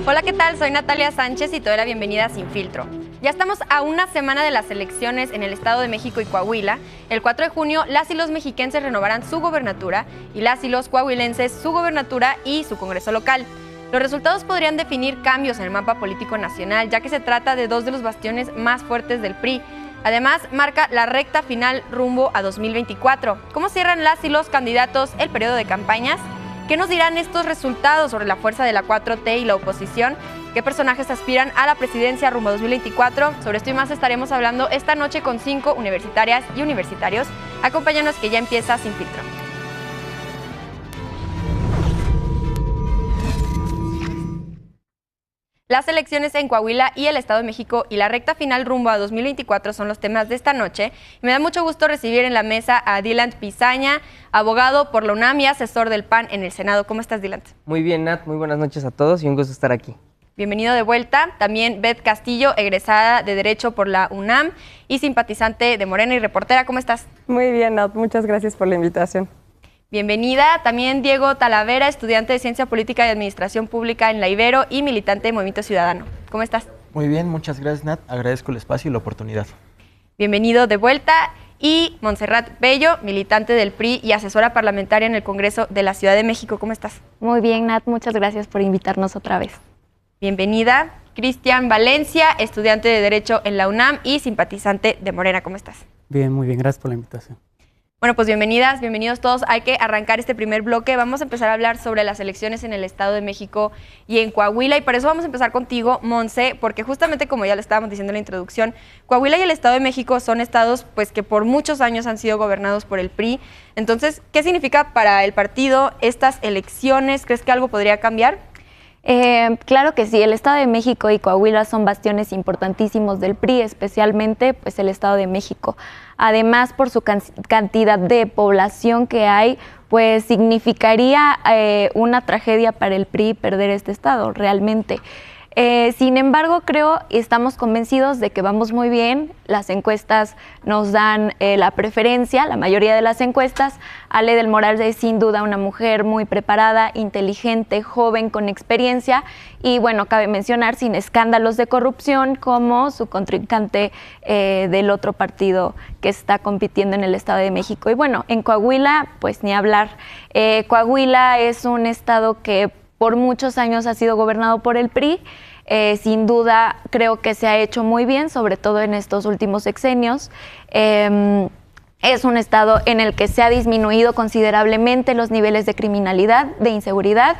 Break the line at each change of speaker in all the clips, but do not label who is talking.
Hola, ¿qué tal? Soy Natalia Sánchez y te doy la bienvenida a Sin Filtro. Ya estamos a una semana de las elecciones en el Estado de México y Coahuila. El 4 de junio, las y los mexiquenses renovarán su gobernatura y las y los coahuilenses su gobernatura y su congreso local. Los resultados podrían definir cambios en el mapa político nacional, ya que se trata de dos de los bastiones más fuertes del PRI. Además, marca la recta final rumbo a 2024. ¿Cómo cierran las y los candidatos el periodo de campañas? ¿Qué nos dirán estos resultados sobre la fuerza de la 4T y la oposición? ¿Qué personajes aspiran a la presidencia rumbo a 2024? Sobre esto y más estaremos hablando esta noche con 5 universitarias y universitarios. Acompáñanos que ya empieza Sin Filtro. Las elecciones en Coahuila y el Estado de México y la recta final rumbo a 2024 son los temas de esta noche. Me da mucho gusto recibir en la mesa a Dylan Pizaña, abogado por la UNAM y asesor del PAN en el Senado. ¿Cómo estás, Dylan?
Muy bien, Nat. Muy buenas noches a todos y un gusto estar aquí.
Bienvenido de vuelta. También Beth Castillo, egresada de Derecho por la UNAM y simpatizante de Morena y reportera. ¿Cómo estás?
Muy bien, Nat. Muchas gracias por la invitación.
Bienvenida. También Diego Talavera, estudiante de Ciencia Política y Administración Pública en la Ibero y militante de Movimiento Ciudadano. ¿Cómo estás?
Muy bien, muchas gracias, Nat. Agradezco el espacio y la oportunidad.
Bienvenido de vuelta. Y Montserrat Bello, militante del PRI y asesora parlamentaria en el Congreso de la Ciudad de México. ¿Cómo estás?
Muy bien, Nat. Muchas gracias por invitarnos otra vez.
Bienvenida. Cristian Valencia, estudiante de Derecho en la UNAM y simpatizante de Morena. ¿Cómo estás?
Bien, muy bien. Gracias por la invitación.
Bueno, pues bienvenidas, bienvenidos todos. Hay que arrancar este primer bloque. Vamos a empezar a hablar sobre las elecciones en el Estado de México y en Coahuila. Y por eso vamos a empezar contigo, Monse, porque justamente como ya lo estábamos diciendo en la introducción, Coahuila y el Estado de México son estados pues, que por muchos años han sido gobernados por el PRI. Entonces, ¿qué significa para el partido estas elecciones? ¿Crees que algo podría cambiar?
Claro que sí, el Estado de México y Coahuila son bastiones importantísimos del PRI, especialmente pues, el Estado de México. Además, por su cantidad de población que hay, pues significaría una tragedia para el PRI perder este estado, realmente. Sin embargo, creo y estamos convencidos de que vamos muy bien. Las encuestas nos dan la preferencia, la mayoría de las encuestas. Ale del Moral es sin duda una mujer muy preparada, inteligente, joven, con experiencia y bueno, cabe mencionar sin escándalos de corrupción como su contrincante del otro partido que está compitiendo en el Estado de México. Y bueno, en Coahuila, pues ni hablar. Coahuila es un estado que por muchos años ha sido gobernado por el PRI. Sin duda creo que se ha hecho muy bien, sobre todo en estos últimos sexenios. Es un estado en el que se ha disminuido considerablemente los niveles de criminalidad, de inseguridad,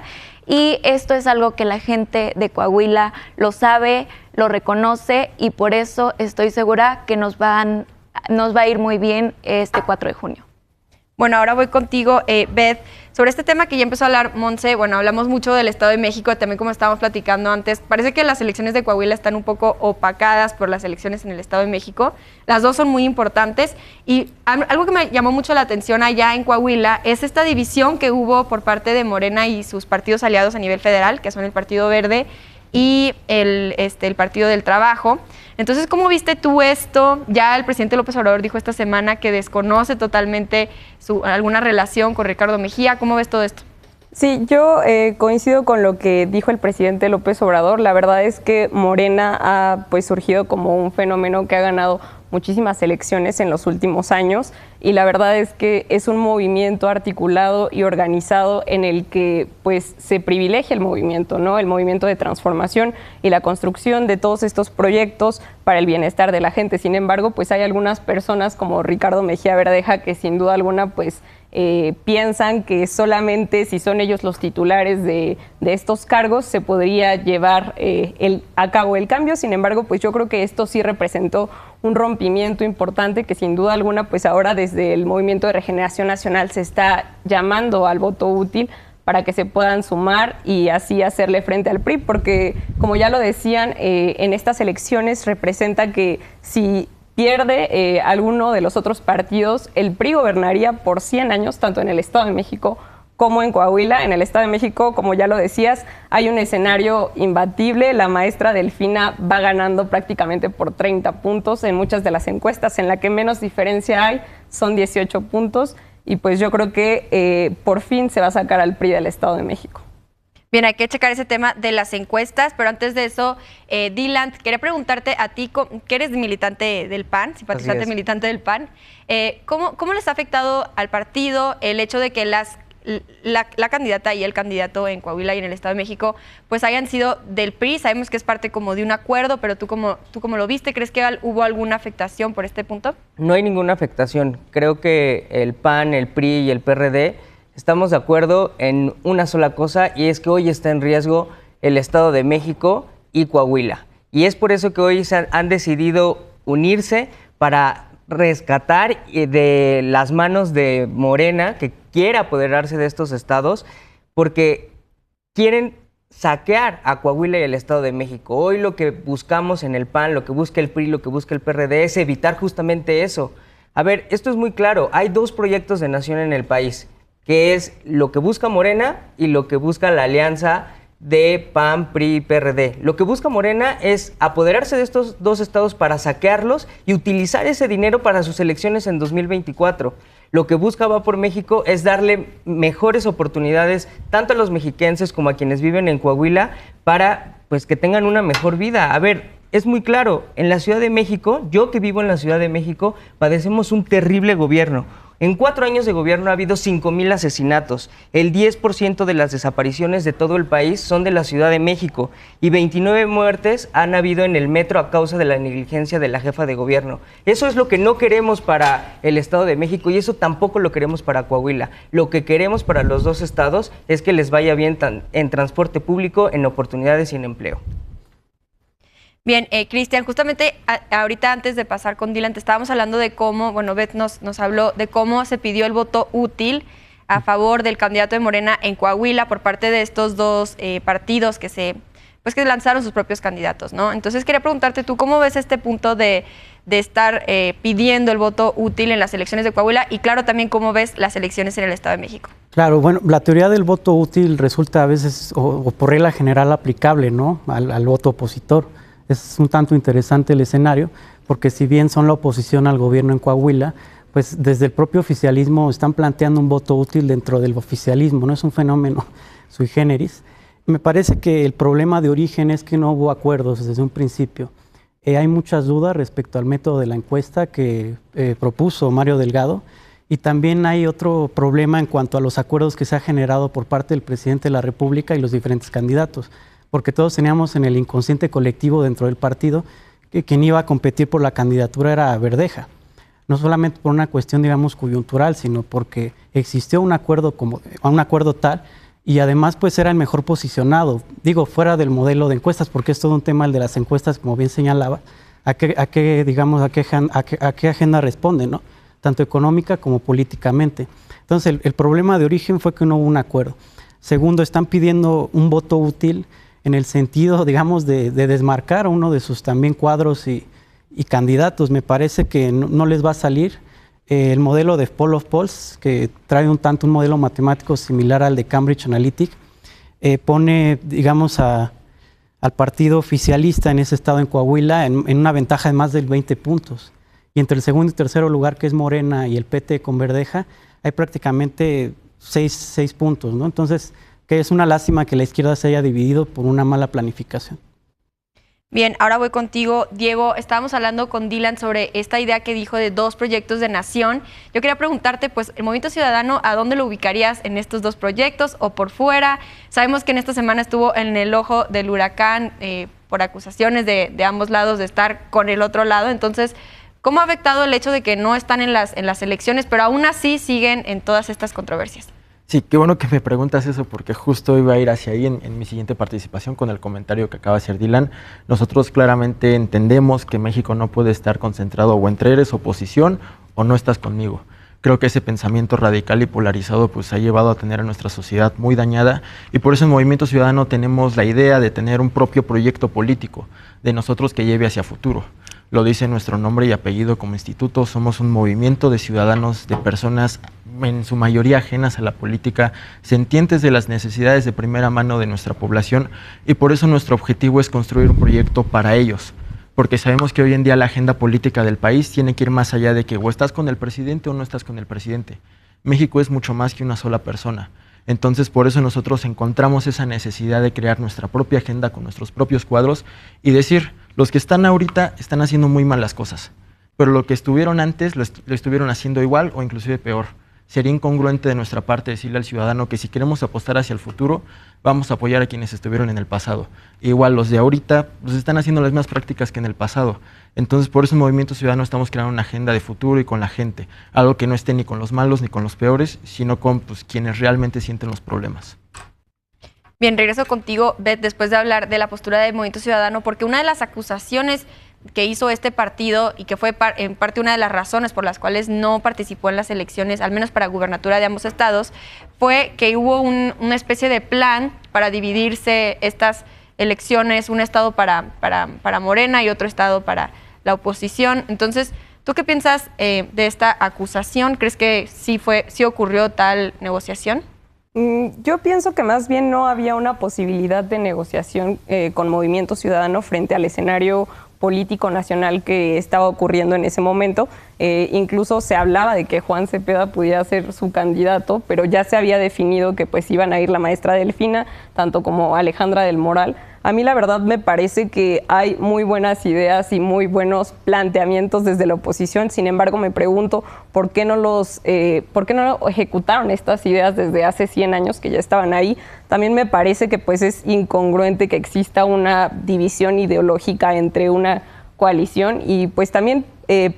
y esto es algo que la gente de Coahuila lo sabe, lo reconoce, y por eso estoy segura que nos va a ir muy bien este 4 de junio.
Bueno, ahora voy contigo, Beth. Sobre este tema que ya empezó a hablar Monse, bueno, hablamos mucho del Estado de México, también como estábamos platicando antes, parece que las elecciones de Coahuila están un poco opacadas por las elecciones en el Estado de México. Las dos son muy importantes y algo que me llamó mucho la atención allá en Coahuila es esta división que hubo por parte de Morena y sus partidos aliados a nivel federal, que son el Partido Verde y el Partido del Trabajo. Entonces, ¿cómo viste tú esto? Ya el presidente López Obrador dijo esta semana que desconoce totalmente alguna relación con Ricardo Mejía. ¿Cómo ves todo esto?
Sí, yo coincido con lo que dijo el presidente López Obrador. La verdad es que Morena ha pues, surgido como un fenómeno que ha ganado muchísimas elecciones en los últimos años y la verdad es que es un movimiento articulado y organizado en el que pues se privilegia el movimiento, ¿no? El movimiento de transformación y la construcción de todos estos proyectos para el bienestar de la gente. Sin embargo, pues hay algunas personas como Ricardo Mejía Verdeja que sin duda alguna pues piensan que solamente si son ellos los titulares de estos cargos se podría llevar a cabo el cambio. Sin embargo, pues yo creo que esto sí representó un rompimiento importante que sin duda alguna pues ahora desde el Movimiento de Regeneración Nacional se está llamando al voto útil para que se puedan sumar y así hacerle frente al PRI, porque como ya lo decían, en estas elecciones representa que si pierde alguno de los otros partidos, el PRI gobernaría por 100 años, tanto en el Estado de México como en Coahuila. En el Estado de México, como ya lo decías, hay un escenario imbatible. La maestra Delfina va ganando prácticamente por 30 puntos en muchas de las encuestas. En la que menos diferencia hay son 18 puntos. Y pues yo creo que por fin se va a sacar al PRI del Estado de México.
Bien, hay que checar ese tema de las encuestas, pero antes de eso, Dylan, quería preguntarte a ti, que eres militante del PAN, simpatizante militante del PAN, ¿cómo les ha afectado al partido el hecho de que la candidata y el candidato en Coahuila y en el Estado de México pues hayan sido del PRI? Sabemos que es parte como de un acuerdo, pero tú cómo lo viste, ¿crees que hubo alguna afectación por este punto?
No hay ninguna afectación. Creo que el PAN, el PRI y el PRD estamos de acuerdo en una sola cosa, y es que hoy está en riesgo el Estado de México y Coahuila. Y es por eso que hoy han decidido unirse para rescatar de las manos de Morena, que quiere apoderarse de estos estados, porque quieren saquear a Coahuila y el Estado de México. Hoy lo que buscamos en el PAN, lo que busca el PRI, lo que busca el PRD es evitar justamente eso. A ver, esto es muy claro, hay dos proyectos de nación en el país, que es lo que busca Morena y lo que busca la alianza de PAN, PRI y PRD. Lo que busca Morena es apoderarse de estos dos estados para saquearlos y utilizar ese dinero para sus elecciones en 2024. Lo que busca Va por México es darle mejores oportunidades tanto a los mexiquenses como a quienes viven en Coahuila para pues que tengan una mejor vida. A ver, es muy claro, en la Ciudad de México, yo que vivo en la Ciudad de México, padecemos un terrible gobierno. En 4 años de gobierno ha habido 5,000 asesinatos. El 10% de las desapariciones de todo el país son de la Ciudad de México y 29 muertes han habido en el metro a causa de la negligencia de la jefa de gobierno. Eso es lo que no queremos para el Estado de México y eso tampoco lo queremos para Coahuila. Lo que queremos para los dos estados es que les vaya bien en transporte público, en oportunidades y en empleo.
Bien, Cristian, justamente ahorita antes de pasar con Dylan, te estábamos hablando de cómo, bueno, Beth nos habló de cómo se pidió el voto útil a favor del candidato de Morena en Coahuila por parte de estos dos partidos que lanzaron sus propios candidatos, ¿no? Entonces quería preguntarte tú, ¿cómo ves este punto de estar pidiendo el voto útil en las elecciones de Coahuila? Y claro, también cómo ves las elecciones en el Estado de México.
Claro, bueno, la teoría del voto útil resulta a veces, o por regla general, aplicable, ¿no?, al voto opositor. Es un tanto interesante el escenario, porque si bien son la oposición al gobierno en Coahuila, pues desde el propio oficialismo están planteando un voto útil dentro del oficialismo, no es un fenómeno sui generis. Me parece que el problema de origen es que no hubo acuerdos desde un principio. Hay muchas dudas respecto al método de la encuesta que propuso Mario Delgado, y también hay otro problema en cuanto a los acuerdos que se ha generado por parte del presidente de la República y los diferentes candidatos, porque todos teníamos en el inconsciente colectivo dentro del partido que quien iba a competir por la candidatura era Verdeja. No solamente por una cuestión, digamos, coyuntural, sino porque existió un acuerdo tal, y además pues era el mejor posicionado, digo, fuera del modelo de encuestas, porque es todo un tema el de las encuestas, como bien señalaba, a qué agenda responde, ¿no?, tanto económica como políticamente. Entonces el problema de origen fue que no hubo un acuerdo. Segundo, están pidiendo un voto útil en el sentido, digamos, de desmarcar a uno de sus también cuadros y candidatos. Me parece que no les va a salir. El modelo de Poll of Polls, que trae un modelo matemático similar al de Cambridge Analytica, pone, digamos, al partido oficialista en ese estado en Coahuila en una ventaja de más de 20 puntos. Y entre el segundo y tercero lugar, que es Morena y el PT con Verdeja, hay prácticamente 6 puntos, ¿no? Entonces, que es una lástima que la izquierda se haya dividido por una mala planificación.
Bien, ahora voy contigo, Diego. Estábamos hablando con Dylan sobre esta idea que dijo de 2 proyectos de nación. Yo quería preguntarte, pues, el Movimiento Ciudadano, ¿a dónde lo ubicarías en estos 2 proyectos o por fuera? Sabemos que en esta semana estuvo en el ojo del huracán por acusaciones de ambos lados de estar con el otro lado. Entonces, ¿cómo ha afectado el hecho de que no están en las elecciones, pero aún así siguen en todas estas controversias?
Sí, qué bueno que me preguntas eso, porque justo iba a ir hacia ahí en mi siguiente participación con el comentario que acaba de hacer Dylan. Nosotros claramente entendemos que México no puede estar concentrado o entre eres oposición o no estás conmigo. Creo que ese pensamiento radical y polarizado pues ha llevado a tener a nuestra sociedad muy dañada, y por eso en Movimiento Ciudadano tenemos la idea de tener un propio proyecto político de nosotros que lleve hacia futuro. Lo dice nuestro nombre y apellido como instituto, somos un movimiento de ciudadanos, de personas en su mayoría ajenas a la política, sentientes de las necesidades de primera mano de nuestra población, y por eso nuestro objetivo es construir un proyecto para ellos, porque sabemos que hoy en día la agenda política del país tiene que ir más allá de que o estás con el presidente o no estás con el presidente. México es mucho más que una sola persona. Entonces, por eso nosotros encontramos esa necesidad de crear nuestra propia agenda con nuestros propios cuadros y decir, los que están ahorita están haciendo muy mal las cosas, pero lo que estuvieron antes lo estuvieron haciendo igual o inclusive peor. Sería incongruente de nuestra parte decirle al ciudadano que si queremos apostar hacia el futuro, vamos a apoyar a quienes estuvieron en el pasado. Igual los de ahorita pues, están haciendo las mismas prácticas que en el pasado. Entonces, por eso en Movimiento Ciudadano estamos creando una agenda de futuro y con la gente. Algo que no esté ni con los malos ni con los peores, sino con pues, quienes realmente sienten los problemas.
Bien, regreso contigo, Beth, después de hablar de la postura del Movimiento Ciudadano, porque una de las acusaciones que hizo este partido y que fue en parte una de las razones por las cuales no participó en las elecciones, al menos para gubernatura de ambos estados, fue que hubo una especie de plan para dividirse estas elecciones, un estado para Morena y otro estado para la oposición. Entonces, ¿tú qué piensas de esta acusación? ¿Crees que sí ocurrió tal negociación?
Yo pienso que más bien no había una posibilidad de negociación con Movimiento Ciudadano frente al escenario político nacional que estaba ocurriendo en ese momento. Incluso se hablaba de que Juan Cepeda pudiera ser su candidato, pero ya se había definido que pues iban a ir la maestra Delfina, tanto como Alejandra del Moral. A mí la verdad me parece que hay muy buenas ideas y muy buenos planteamientos desde la oposición. Sin embargo, me pregunto por qué no ejecutaron estas ideas desde hace 100 años que ya estaban ahí. También me parece que pues es incongruente que exista una división ideológica entre una coalición y pues también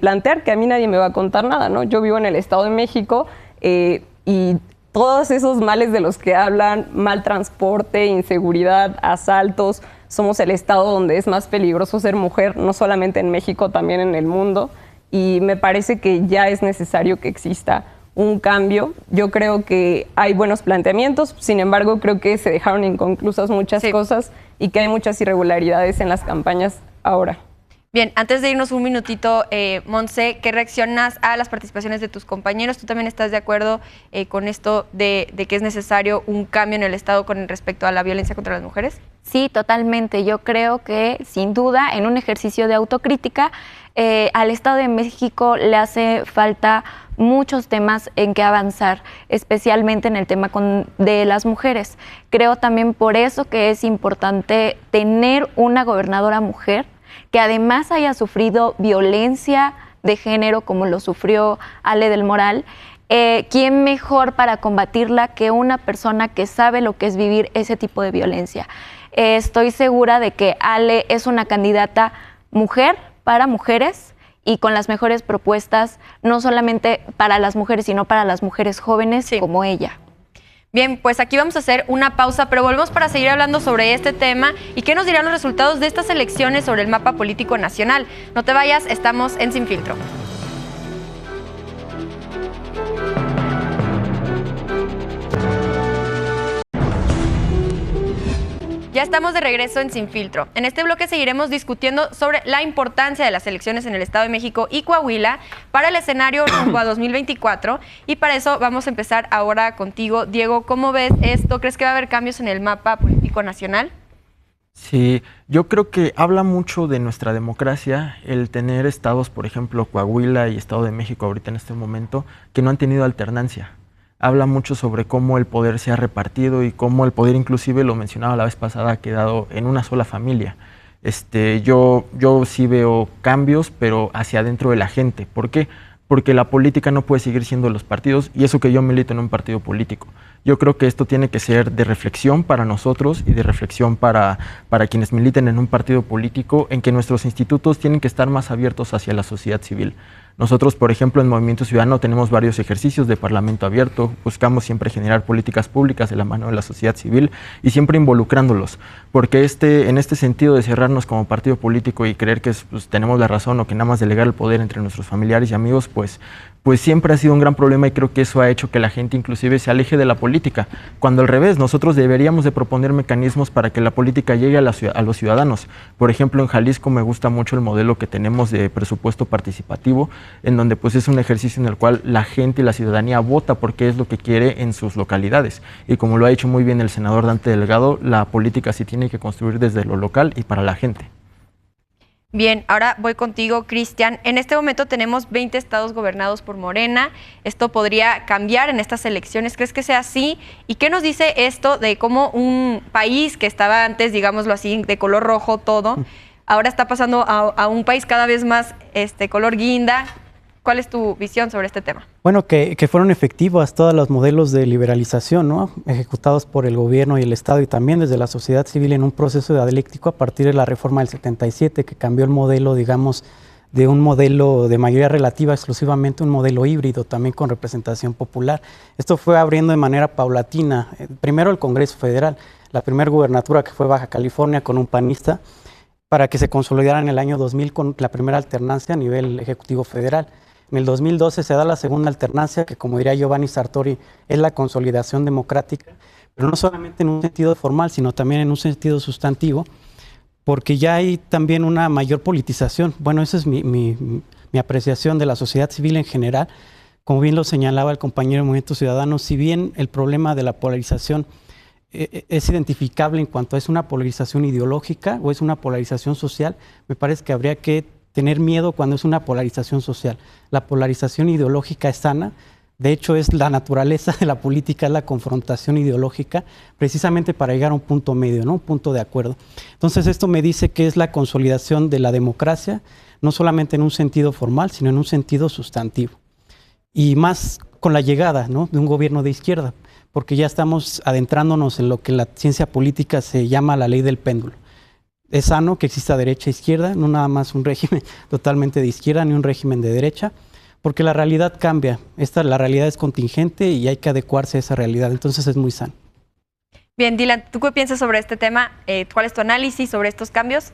plantear que a mí nadie me va a contar nada, ¿no? Yo vivo en el Estado de México y todos esos males de los que hablan, mal transporte, inseguridad, asaltos, somos el estado donde es más peligroso ser mujer, no solamente en México, también en el mundo, y me parece que ya es necesario que exista un cambio. Yo creo que hay buenos planteamientos, sin embargo, creo que se dejaron inconclusas muchas cosas y que hay muchas irregularidades en las campañas ahora.
Bien, antes de irnos un minutito, Montse, ¿qué reaccionas a las participaciones de tus compañeros? ¿Tú también estás de acuerdo con esto de que es necesario un cambio en el Estado con respecto a la violencia contra las mujeres?
Sí, totalmente. Yo creo que, sin duda, en un ejercicio de autocrítica, al Estado de México le hace falta muchos temas en que avanzar, especialmente en el tema de las mujeres. Creo también por eso que es importante tener una gobernadora mujer que además haya sufrido violencia de género como lo sufrió Ale del Moral. ¿Quién mejor para combatirla que una persona que sabe lo que es vivir ese tipo de violencia? Estoy segura de que Ale es una candidata mujer para mujeres y con las mejores propuestas, no solamente para las mujeres, sino para las mujeres jóvenes como ella.
Bien, pues aquí vamos a hacer una pausa, pero volvemos para seguir hablando sobre este tema y qué nos dirán los resultados de estas elecciones sobre el mapa político nacional. No te vayas, estamos en Sin Filtro. Ya estamos de regreso en Sin Filtro. En este bloque seguiremos discutiendo sobre la importancia de las elecciones en el Estado de México y Coahuila para el escenario rumbo a 2024. Y para eso vamos a empezar ahora contigo, Diego. ¿Cómo ves esto? ¿Crees que va a haber cambios en el mapa político nacional?
Sí, yo creo que habla mucho de nuestra democracia el tener estados, por ejemplo, Coahuila y Estado de México ahorita en este momento, que no han tenido alternancia. Habla mucho sobre cómo el poder se ha repartido y cómo el poder, inclusive lo mencionaba la vez pasada, ha quedado en una sola familia. Yo sí veo cambios, pero hacia adentro de la gente. ¿Por qué? Porque la política no puede seguir siendo los partidos, y eso que yo milito en un partido político. Yo creo que esto tiene que ser de reflexión para nosotros y de reflexión para quienes militen en un partido político, en que nuestros institutos tienen que estar más abiertos hacia la sociedad civil. Nosotros, por ejemplo, en Movimiento Ciudadano tenemos varios ejercicios de parlamento abierto, buscamos siempre generar políticas públicas de la mano de la sociedad civil y siempre involucrándolos, porque en este sentido de cerrarnos como partido político y creer que tenemos la razón o que nada más delegar el poder entre nuestros familiares y amigos, pues siempre ha sido un gran problema, y creo que eso ha hecho que la gente inclusive se aleje de la política, cuando al revés, nosotros deberíamos de proponer mecanismos para que la política llegue a los ciudadanos. Por ejemplo, en Jalisco me gusta mucho el modelo que tenemos de presupuesto participativo, en donde pues es un ejercicio en el cual la gente y la ciudadanía vota porque es lo que quiere en sus localidades, y como lo ha dicho muy bien el senador Dante Delgado, la política sí tiene que construir desde lo local y para la gente.
Bien, ahora voy contigo, Cristian. En este momento tenemos 20 estados gobernados por Morena. ¿Esto podría cambiar en estas elecciones? ¿Crees que sea así? ¿Y qué nos dice esto de cómo un país que estaba antes, digámoslo así, de color rojo todo, ahora está pasando a un país cada vez más color guinda? ¿Cuál es tu visión sobre este tema?
Bueno, que fueron efectivas todos los modelos de liberalización, ¿no? Ejecutados por el gobierno y el Estado y también desde la sociedad civil en un proceso dialéctico a partir de la reforma del 77, que cambió el modelo, digamos, de un modelo de mayoría relativa exclusivamente un modelo híbrido, también con representación popular. Esto fue abriendo de manera paulatina. Primero el Congreso Federal, la primera gubernatura que fue Baja California con un panista, para que se consolidara en el año 2000 con la primera alternancia a nivel ejecutivo federal. En el 2012 se da la segunda alternancia, que como diría Giovanni Sartori, es la consolidación democrática, pero no solamente en un sentido formal, sino también en un sentido sustantivo, porque ya hay también una mayor politización. Bueno, esa es mi apreciación de la sociedad civil en general. Como bien lo señalaba el compañero del Movimiento Ciudadano, si bien el problema de la polarización es identificable en cuanto a es una polarización ideológica o es una polarización social, me parece que habría que tener miedo cuando es una polarización social. La polarización ideológica es sana, de hecho es la naturaleza de la política, es la confrontación ideológica, precisamente para llegar a un punto medio, ¿no? Un punto de acuerdo. Entonces esto me dice que es la consolidación de la democracia, no solamente en un sentido formal, sino en un sentido sustantivo. Y más con la llegada, ¿no?, de un gobierno de izquierda, porque ya estamos adentrándonos en lo que la ciencia política se llama la ley del péndulo. Es sano que exista derecha e izquierda, no nada más un régimen totalmente de izquierda ni un régimen de derecha, porque la realidad cambia. La realidad es contingente y hay que adecuarse a esa realidad, entonces es muy sano.
Bien, Dylan, ¿tú qué piensas sobre este tema? ¿Cuál es tu análisis sobre estos cambios?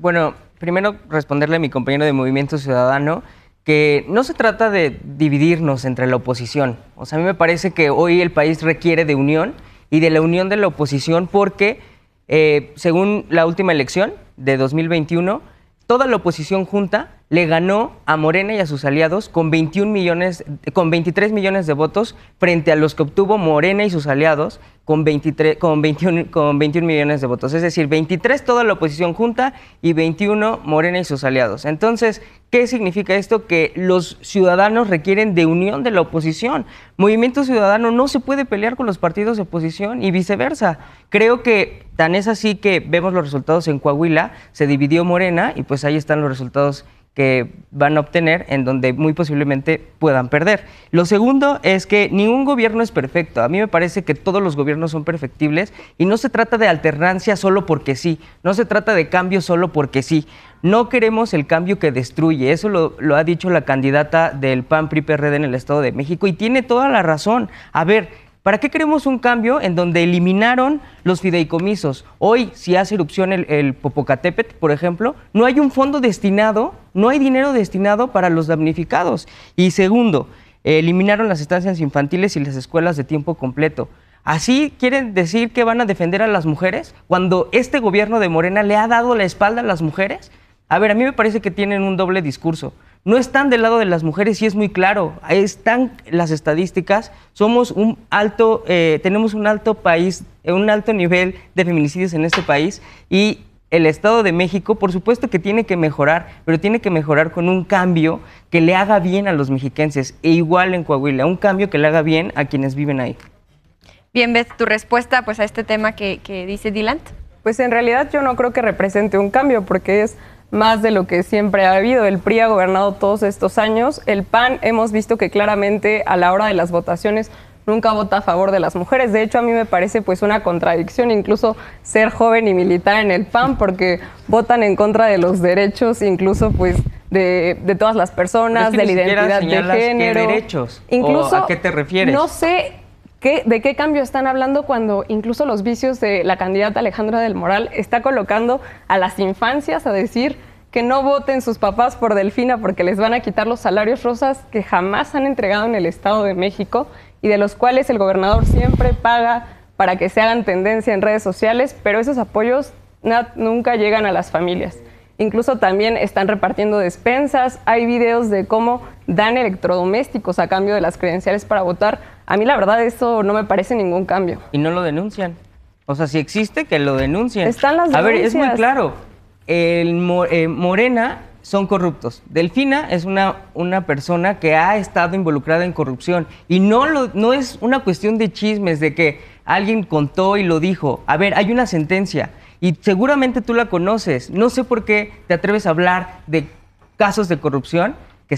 Bueno, primero responderle a mi compañero de Movimiento Ciudadano que no se trata de dividirnos entre la oposición. O sea, a mí me parece que hoy el país requiere de unión y de la unión de la oposición porque según la última elección de 2021, toda la oposición junta le ganó a Morena y a sus aliados con 23 millones de votos frente a los que obtuvo Morena y sus aliados con 21 millones de votos. Es decir, 23 toda la oposición junta y 21 Morena y sus aliados. Entonces, ¿qué significa esto? Que los ciudadanos requieren de unión de la oposición. Movimiento Ciudadano no se puede pelear con los partidos de oposición y viceversa. Creo que tan es así que vemos los resultados en Coahuila, se dividió Morena y pues ahí están los resultados que van a obtener, en donde muy posiblemente puedan perder. Lo segundo es que ningún gobierno es perfecto. A mí me parece que todos los gobiernos son perfectibles y no se trata de alternancia solo porque sí, no se trata de cambio solo porque sí. No queremos el cambio que destruye, eso lo ha dicho la candidata del PAN-PRI-PRD en el Estado de México y tiene toda la razón. A ver, ¿para qué queremos un cambio en donde eliminaron los fideicomisos? Hoy, si hace erupción el Popocatépetl, por ejemplo, no hay un fondo destinado, no hay dinero destinado para los damnificados. Y segundo, eliminaron las estancias infantiles y las escuelas de tiempo completo. ¿Así quieren decir que van a defender a las mujeres cuando este gobierno de Morena le ha dado la espalda a las mujeres? A ver, a mí me parece que tienen un doble discurso. No están del lado de las mujeres y es muy claro. Ahí están las estadísticas. Somos tenemos un alto nivel de feminicidios en este país y el Estado de México, por supuesto que tiene que mejorar, pero tiene que mejorar con un cambio que le haga bien a los mexiquenses e igual en Coahuila, un cambio que le haga bien a quienes viven ahí.
Bien, Beth, tu respuesta pues a este tema que dice Dylan.
Pues en realidad yo no creo que represente un cambio porque es más de lo que siempre ha habido. El PRI ha gobernado todos estos años. El PAN hemos visto que claramente a la hora de las votaciones nunca vota a favor de las mujeres. De hecho, a mí me parece pues una contradicción incluso ser joven y militar en el PAN porque votan en contra de los derechos incluso pues de todas las personas, de la identidad de género.
¿Qué derechos?
Incluso,
¿O a qué te refieres?
No sé de qué cambio están hablando cuando incluso los vicios de la candidata Alejandra del Moral está colocando a las infancias a decir que no voten sus papás por Delfina porque les van a quitar los salarios rosas que jamás han entregado en el Estado de México y de los cuales el gobernador siempre paga para que se hagan tendencia en redes sociales, pero esos apoyos nunca llegan a las familias. Incluso también están repartiendo despensas, hay videos de cómo dan electrodomésticos a cambio de las credenciales para votar. A mí la verdad eso no me parece ningún cambio.
Y no lo denuncian. O sea, si existe, que lo denuncien.
Están las denuncias.
A ver, es muy claro. Morena son corruptos. Delfina es una persona que ha estado involucrada en corrupción y no es una cuestión de chismes, de que alguien contó y lo dijo. A ver, hay una sentencia y seguramente tú la conoces. No sé por qué te atreves a hablar de casos de corrupción que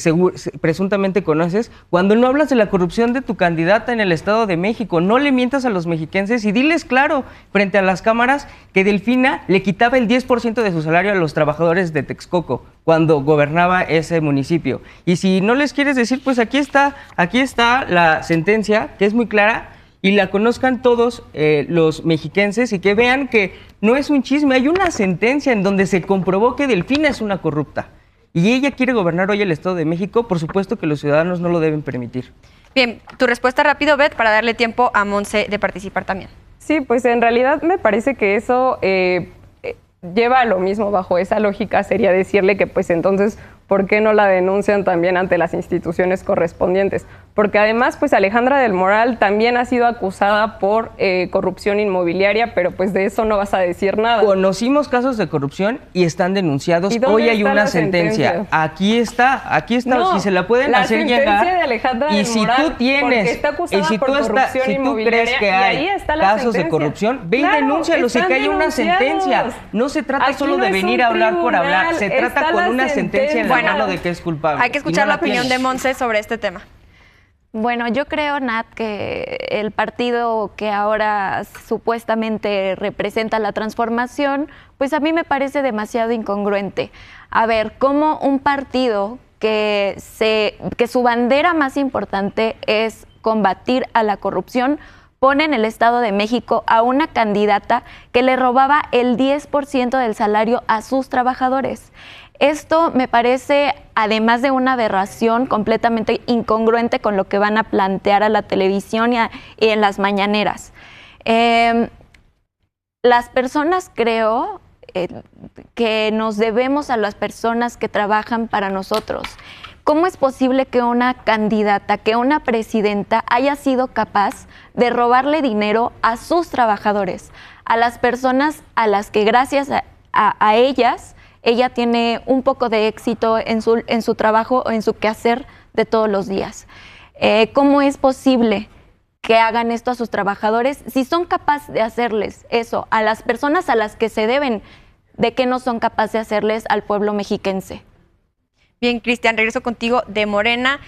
presuntamente conoces, cuando no hablas de la corrupción de tu candidata en el Estado de México. No le mientas a los mexiquenses y diles claro, frente a las cámaras, que Delfina le quitaba el 10% de su salario a los trabajadores de Texcoco cuando gobernaba ese municipio. Y si no les quieres decir, pues aquí está la sentencia, que es muy clara, y la conozcan todos los mexiquenses y que vean que no es un chisme, hay una sentencia en donde se comprobó que Delfina es una corrupta. Y ella quiere gobernar hoy el Estado de México, por supuesto que los ciudadanos no lo deben permitir.
Bien, tu respuesta rápido, Beth, para darle tiempo a Monse de participar también.
Sí, pues en realidad me parece que eso lleva a lo mismo. Bajo esa lógica sería decirle que pues entonces, ¿por qué no la denuncian también ante las instituciones correspondientes? Porque además, pues Alejandra del Moral también ha sido acusada por corrupción inmobiliaria, pero pues de eso no vas a decir nada.
Conocimos casos de corrupción y están denunciados. Hoy hay una sentencia. Aquí está.
No,
si se la pueden hacer llegar.
La sentencia de Alejandra del Moral,
si tú tienes,
está acusada por corrupción
si tú
inmobiliaria,
crees que hay casos de corrupción, ve y denúncialos y que haya una sentencia. No se trata
Aquí
solo de venir a hablar por hablar, se trata con una sentencia en la mano de que es culpable.
Hay que escuchar la opinión de Monse sobre este tema.
Bueno, yo creo, Nat, que el partido que ahora supuestamente representa la transformación, pues a mí me parece demasiado incongruente. A ver, ¿cómo un partido que su bandera más importante es combatir a la corrupción pone en el Estado de México a una candidata que le robaba el 10% del salario a sus trabajadores? Esto me parece, además de una aberración, completamente incongruente con lo que van a plantear a la televisión y en las mañaneras. Las personas, creo, que nos debemos a las personas que trabajan para nosotros. ¿Cómo es posible que una candidata, que una presidenta haya sido capaz de robarle dinero a sus trabajadores, a las personas a las que gracias a ellas ella tiene un poco de éxito en su trabajo o en su quehacer de todos los días? ¿Cómo es posible que hagan esto a sus trabajadores si son capaces de hacerles eso a las personas a las que se deben, de que no son capaces de hacerles al pueblo mexiquense?
Bien, Cristian, regreso contigo de Morena.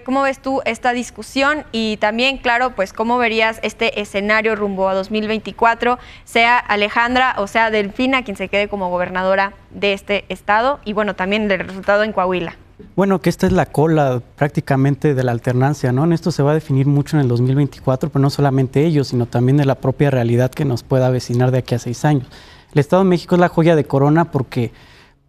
¿Cómo ves tú esta discusión? Y también, claro, pues cómo verías este escenario rumbo a 2024, sea Alejandra o sea Delfina quien se quede como gobernadora de este estado, y bueno, también el resultado en Coahuila.
Bueno, que esta es la cola prácticamente de la alternancia, ¿no? En esto se va a definir mucho en el 2024, pero no solamente ellos, sino también de la propia realidad que nos pueda avecinar de aquí a 6 años. El Estado de México es la joya de corona porque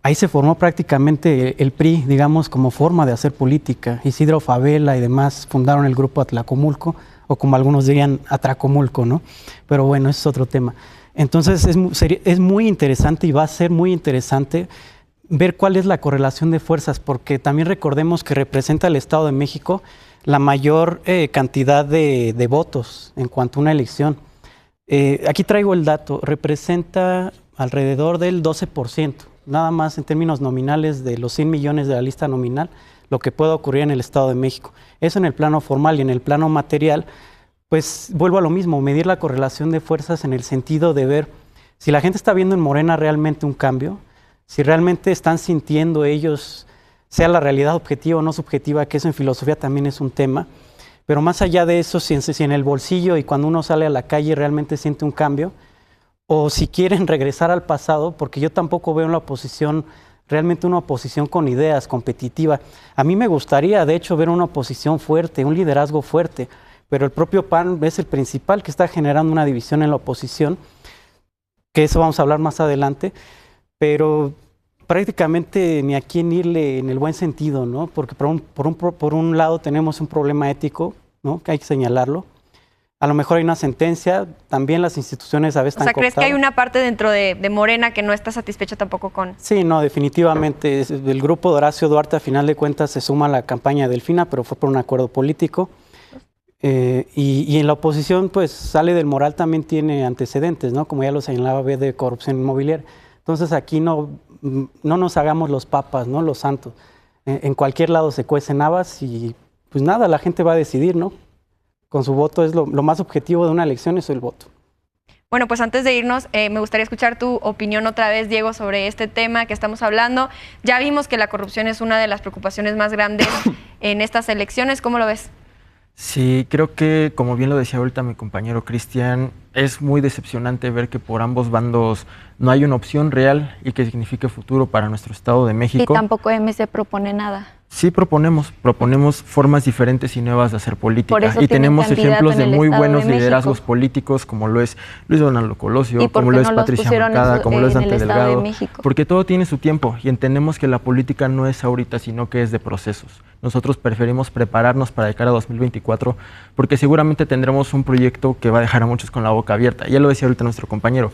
ahí se formó prácticamente el PRI, digamos, como forma de hacer política. Isidro Fabela y demás fundaron el grupo Atlacomulco, o como algunos dirían, Atracomulco, ¿no? Pero bueno, ese es otro tema. Entonces es muy interesante y va a ser muy interesante ver cuál es la correlación de fuerzas, porque también recordemos que representa el Estado de México la mayor cantidad de votos en cuanto a una elección. Aquí traigo el dato, representa alrededor del 12%. Nada más en términos nominales de los 100 millones de la lista nominal, lo que pueda ocurrir en el Estado de México. Eso en el plano formal, y en el plano material, pues vuelvo a lo mismo, medir la correlación de fuerzas en el sentido de ver si la gente está viendo en Morena realmente un cambio, si realmente están sintiendo ellos, sea la realidad objetiva o no subjetiva, que eso en filosofía también es un tema, pero más allá de eso, si en el bolsillo y cuando uno sale a la calle realmente siente un cambio, o si quieren regresar al pasado, porque yo tampoco veo en la oposición realmente una oposición con ideas, competitiva. A mí me gustaría, de hecho, ver una oposición fuerte, un liderazgo fuerte, pero el propio PAN es el principal que está generando una división en la oposición, que eso vamos a hablar más adelante, pero prácticamente ni a quién irle en el buen sentido, ¿no? Porque por un lado tenemos un problema ético, ¿no? Que hay que señalarlo. A lo mejor hay una sentencia, también las instituciones a veces están cooptadas.
¿Crees que hay una parte dentro de Morena que no está satisfecha tampoco con...?
Sí, no, definitivamente. El grupo de Horacio Duarte, a final de cuentas, se suma a la campaña de Delfina, pero fue por un acuerdo político. Y en la oposición, pues, Sale del Moral también tiene antecedentes, ¿no? Como ya lo señalaba, de corrupción inmobiliaria. Entonces aquí no nos hagamos los papas, ¿no? Los santos. En cualquier lado se cuecen habas y pues nada, la gente va a decidir, ¿no? Con su voto es lo más objetivo de una elección, es el voto.
Bueno, pues antes de irnos, me gustaría escuchar tu opinión otra vez, Diego, sobre este tema que estamos hablando. Ya vimos que la corrupción es una de las preocupaciones más grandes en estas elecciones. ¿Cómo lo ves?
Sí, creo que, como bien lo decía ahorita mi compañero Cristian, es muy decepcionante ver que por ambos bandos no hay una opción real y que signifique futuro para nuestro Estado de México.
Y tampoco MC propone nada.
Sí, proponemos formas diferentes y nuevas de hacer política. Y
tienen
tenemos
candidato
ejemplos de
en el
muy
Estado de
buenos
México.
liderazgos políticos, como lo es Luis Donaldo Colosio,
¿Y por
como
qué
lo es
no los
Patricia
pusieron
Mercado, como lo es
en
Dante
el Estado de
Delgado.
México?
Porque todo tiene su tiempo y entendemos que la política no es ahorita, sino que es de procesos. Nosotros preferimos prepararnos para de cara a 2024, porque seguramente tendremos un proyecto que va a dejar a muchos con la boca abierta. Ya lo decía ahorita nuestro compañero.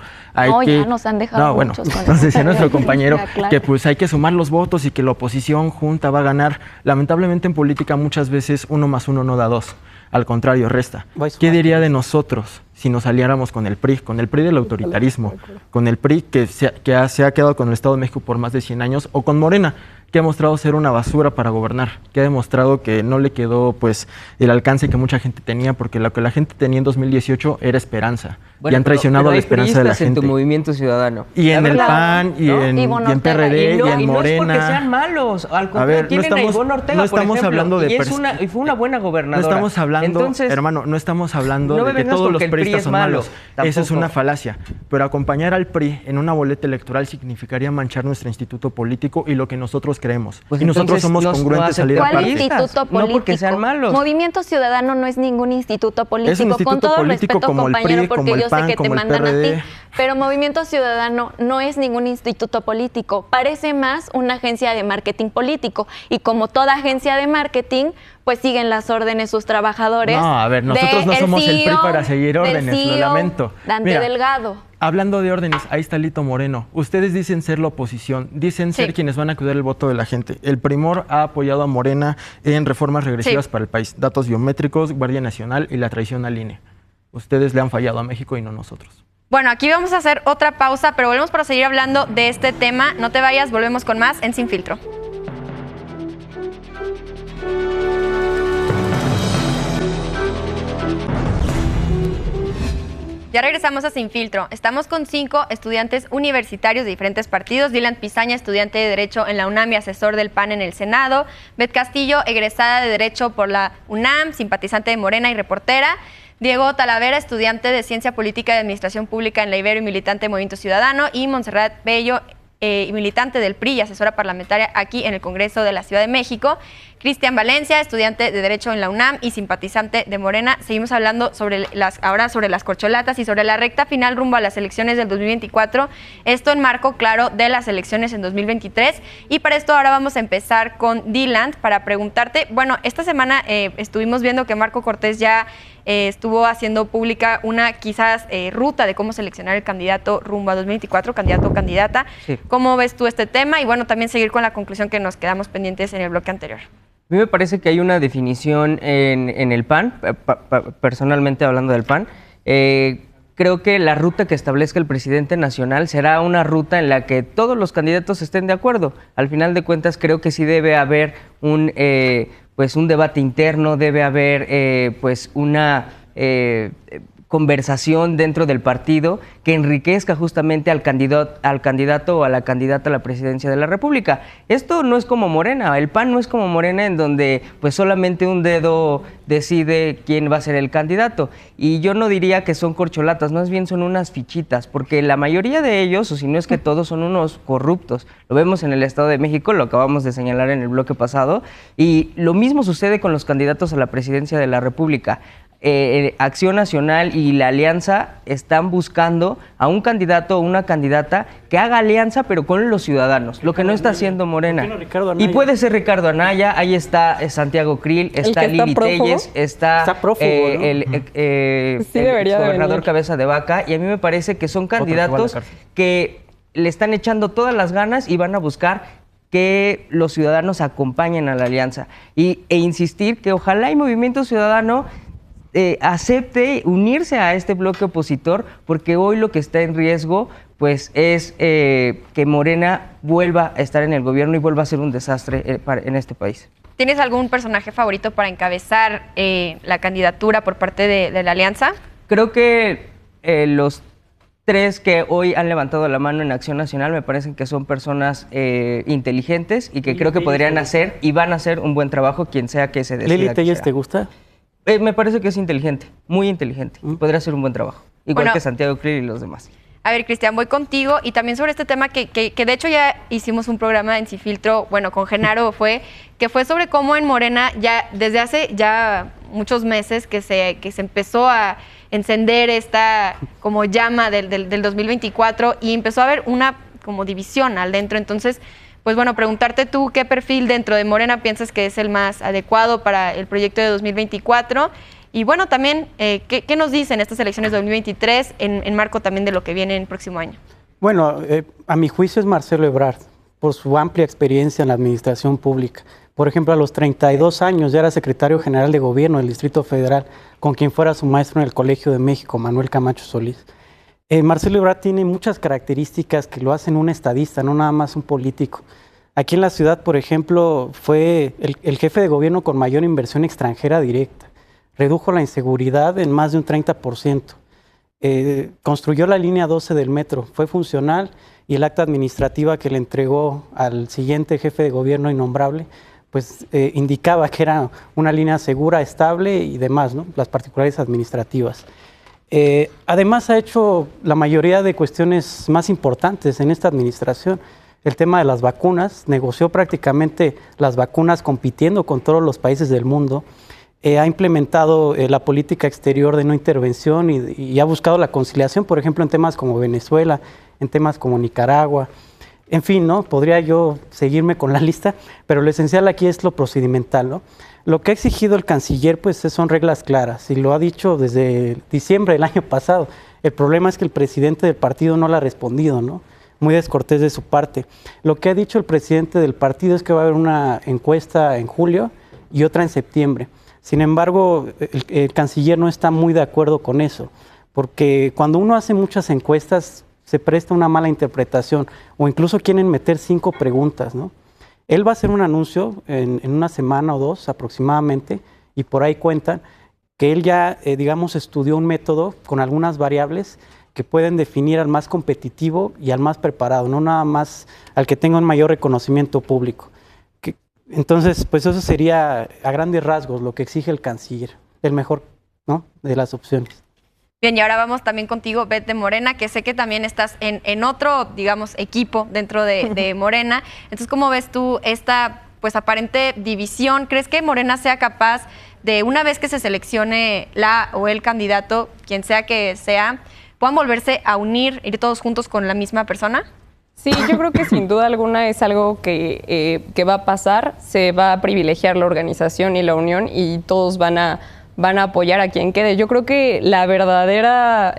Ya nos han dejado muchos con
nos decía nuestro compañero
claro.
que pues hay que sumar los votos y que la oposición junta va a ganar. Lamentablemente en política muchas veces 1 más 1 no da 2. Al contrario, resta. ¿Qué diría de nosotros si nos aliáramos con el PRI del autoritarismo, con el PRI que se ha quedado con el Estado de México por más de 100 años, o con Morena, que ha mostrado ser una basura para gobernar, que ha demostrado que no le quedó pues el alcance que mucha gente tenía, porque lo que la gente tenía en 2018 era esperanza, y han traicionado la esperanza de la gente.
En tu Movimiento Ciudadano.
Y en el PAN, y en PRD, y en Morena.
No es porque sean malos, al contrario, tienen a Ivonne Ortega,
no estamos hablando de
y fue una buena gobernadora.
No estamos hablando,
entonces,
hermano, no estamos hablando de que todos los priistas son malos. Eso es una falacia. Pero acompañar al PRI en una boleta electoral significaría manchar nuestro instituto político y lo que nosotros creemos.
Pues
y nosotros somos congruentes salir
¿Cuál
aparte.
instituto político?
No porque sean malos.
Movimiento Ciudadano no es ningún instituto político.
Es un instituto
con todo
político
respeto,
como el
compañero,
PRI,
porque
como el
yo
PAN,
sé que te
como el
mandan a
PRD.
ti. Pero Movimiento Ciudadano no es ningún instituto político. Parece más una agencia de marketing político. Y como toda agencia de marketing, pues siguen las órdenes sus trabajadores.
No, a ver, nosotros no somos el PRI para seguir órdenes, lo lamento.
Dante Delgado.
Hablando de órdenes, ahí está Lito Moreno. Ustedes dicen ser la oposición, dicen ser quienes van a cuidar el voto de la gente. El Primor ha apoyado a Morena en reformas regresivas para el país. Datos biométricos, Guardia Nacional y la traición al INE. Ustedes le han fallado a México y no nosotros.
Bueno, aquí vamos a hacer otra pausa, pero volvemos para seguir hablando de este tema. No te vayas, volvemos con más en Sin Filtro. Ya regresamos a Sin Filtro. Estamos con 5 estudiantes universitarios de diferentes partidos. Dylan Pizaña, estudiante de Derecho en la UNAM y asesor del PAN en el Senado. Beth Castillo, egresada de Derecho por la UNAM, simpatizante de Morena y reportera. Diego Talavera, estudiante de Ciencia Política y Administración Pública en la Ibero y militante de Movimiento Ciudadano. Y Montserrat Bello, militante del PRI y asesora parlamentaria aquí en el Congreso de la Ciudad de México. Cristian Valencia, estudiante de Derecho en la UNAM y simpatizante de Morena. Seguimos hablando ahora sobre las corcholatas y sobre la recta final rumbo a las elecciones del 2024. Esto en marco, claro, de las elecciones en 2023. Y para esto ahora vamos a empezar con Dylan para preguntarte, bueno, esta semana estuvimos viendo que Marco Cortés ya estuvo haciendo pública una quizás ruta de cómo seleccionar el candidato rumbo a 2024, candidato o candidata. Sí. ¿Cómo ves tú este tema? Y bueno, también seguir con la conclusión que nos quedamos pendientes en el bloque anterior.
A mí me parece que hay una definición en el PAN, personalmente hablando del PAN. Creo que la ruta que establezca el presidente nacional será una ruta en la que todos los candidatos estén de acuerdo. Al final de cuentas, creo que sí debe haber un debate interno, debe haber una conversación dentro del partido que enriquezca justamente al candidato o a la candidata a la presidencia de la República. Esto no es como Morena, el PAN no es como Morena en donde pues solamente un dedo decide quién va a ser el candidato. Y yo no diría que son corcholatas, más bien son unas fichitas, porque la mayoría de ellos, o si no es que todos, son unos corruptos. Lo vemos en el Estado de México, lo acabamos de señalar en el bloque pasado, y lo mismo sucede con los candidatos a la presidencia de la República. Acción Nacional y la Alianza están buscando a un candidato o una candidata que haga alianza, pero con los ciudadanos, lo que no está haciendo Morena. Y puede ser Ricardo Anaya, ahí está Santiago Krill, está Lili Telles, está el gobernador Cabeza de Vaca, y a mí me parece que son candidatos que le están echando todas las ganas y van a buscar que los ciudadanos acompañen a la alianza. E insistir que ojalá el Movimiento Ciudadano acepte unirse a este bloque opositor, porque hoy lo que está en riesgo pues es que Morena vuelva a estar en el gobierno y vuelva a ser un desastre en este país.
¿Tienes algún personaje favorito para encabezar la candidatura por parte de la alianza?
Creo que los 3 que hoy han levantado la mano en Acción Nacional me parecen que son personas inteligentes y que creo que podrían hacer y van a hacer un buen trabajo quien sea que se decida.
¿Lili Telles te gusta?
Me parece que es inteligente, muy inteligente. Podría hacer un buen trabajo, igual que Santiago Krill y los demás.
A ver, Cristian, voy contigo y también sobre este tema que de hecho ya hicimos un programa en Sin Filtro, bueno, con Genaro que fue sobre cómo en Morena ya desde hace ya muchos meses que se empezó a encender esta como llama del 2024 y empezó a haber una como división al dentro. Entonces, pues bueno, preguntarte tú qué perfil dentro de Morena piensas que es el más adecuado para el proyecto de 2024. Y bueno, también, ¿qué nos dicen estas elecciones de 2023 en marco también de lo que viene en el próximo año?
Bueno, a mi juicio es Marcelo Ebrard, por su amplia experiencia en la administración pública. Por ejemplo, a los 32 años ya era secretario general de gobierno del Distrito Federal, con quien fuera su maestro en el Colegio de México, Manuel Camacho Solís. Marcelo Ebrard tiene muchas características que lo hacen un estadista, no nada más un político. Aquí en la ciudad, por ejemplo, fue el jefe de gobierno con mayor inversión extranjera directa. Redujo la inseguridad en más de un 30%. Construyó la línea 12 del metro, fue funcional y el acta administrativa que le entregó al siguiente jefe de gobierno innombrable, pues indicaba que era una línea segura, estable y demás, ¿no? Las particularidades administrativas. Además ha hecho la mayoría de cuestiones más importantes en esta administración. El tema de las vacunas, negoció prácticamente las vacunas compitiendo con todos los países del mundo. Ha implementado la política exterior de no intervención y ha buscado la conciliación, por ejemplo, en temas como Venezuela, en temas como Nicaragua. En fin, ¿no? Podría yo seguirme con la lista, pero lo esencial aquí es lo procedimental, ¿no? Lo que ha exigido el canciller, pues, son reglas claras, y lo ha dicho desde diciembre del año pasado. El problema es que el presidente del partido no le ha respondido, ¿no? Muy descortés de su parte. Lo que ha dicho el presidente del partido es que va a haber una encuesta en julio y otra en septiembre. Sin embargo, el canciller no está muy de acuerdo con eso, porque cuando uno hace muchas encuestas se presta una mala interpretación o incluso quieren meter 5 preguntas, ¿no? Él va a hacer un anuncio en una semana o 2 aproximadamente y por ahí cuentan que él ya, digamos, estudió un método con algunas variables que pueden definir al más competitivo y al más preparado, no nada más al que tenga un mayor reconocimiento público. Entonces, pues eso sería a grandes rasgos lo que exige el canciller, el mejor, ¿no?, de las opciones.
Bien, y ahora vamos también contigo, Beth de Morena, que sé que también estás en otro, digamos, equipo dentro de Morena. Entonces, ¿cómo ves tú esta, pues, aparente división? ¿Crees que Morena sea capaz de, una vez que se seleccione la o el candidato, quien sea que sea, puedan volverse a unir, ir todos juntos con la misma persona?
Sí, yo creo que sin duda alguna es algo que va a pasar, se va a privilegiar la organización y la unión y todos van a apoyar a quien quede. Yo creo que la verdadera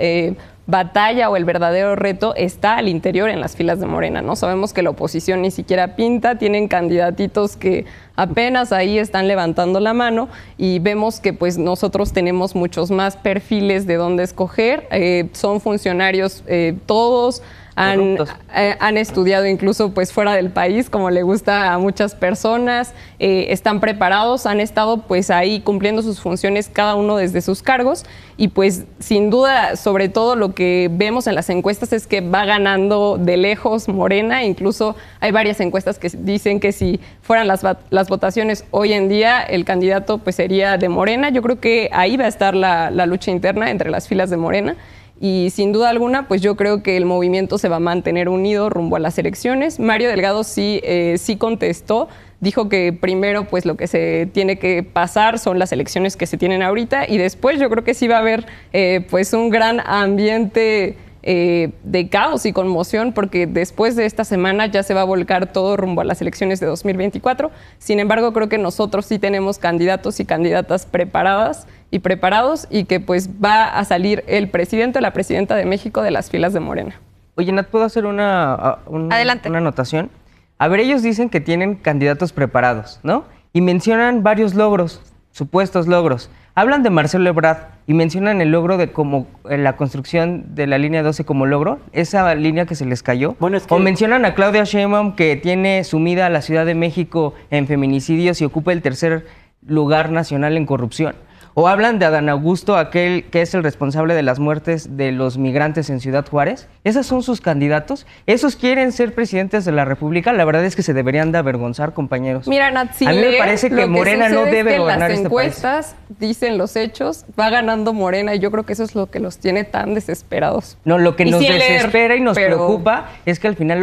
batalla o el verdadero reto está al interior en las filas de Morena, ¿no? Sabemos que la oposición ni siquiera pinta, tienen candidatitos que apenas ahí están levantando la mano y vemos que pues nosotros tenemos muchos más perfiles de dónde escoger, son funcionarios todos, han estudiado incluso pues fuera del país, como le gusta a muchas personas, están preparados, han estado pues ahí cumpliendo sus funciones cada uno desde sus cargos y pues sin duda, sobre todo lo que vemos en las encuestas es que va ganando de lejos Morena, incluso hay varias encuestas que dicen que si fueran las votaciones hoy en día, el candidato pues sería de Morena. Yo creo que ahí va a estar la lucha interna entre las filas de Morena. Y sin duda alguna, pues yo creo que el movimiento se va a mantener unido rumbo a las elecciones. Mario Delgado sí contestó, dijo que primero pues lo que se tiene que pasar son las elecciones que se tienen ahorita y después yo creo que sí va a haber pues un gran ambiente de caos y conmoción porque después de esta semana ya se va a volcar todo rumbo a las elecciones de 2024. Sin embargo, creo que nosotros sí tenemos candidatos y candidatas preparadas y preparados y que pues va a salir el presidente o la presidenta de México de las filas de Morena.
Oye, Nat, ¿puedo hacer una anotación? A ver, ellos dicen que tienen candidatos preparados, ¿no? Y mencionan varios logros, supuestos logros. Hablan de Marcelo Ebrard y mencionan el logro de como la construcción de la línea 12 como logro, esa línea que se les cayó.
Bueno, es que...
O mencionan a Claudia Sheinbaum, que tiene sumida a la Ciudad de México en feminicidios y ocupa el tercer lugar nacional en corrupción. O hablan de Adán Augusto, aquel que es el responsable de las muertes de los migrantes en Ciudad Juárez. ¿Esos son sus candidatos? ¿Esos quieren ser presidentes de la República? La verdad es que se deberían de avergonzar, compañeros.
Mira, Natsi,
a mí me parece que Morena no debe gobernar este país.
Las encuestas dicen los hechos, va ganando Morena y yo creo que eso es lo que los tiene tan desesperados.
No, lo que nos
sin
desespera
leer,
y nos
pero...
preocupa es que al final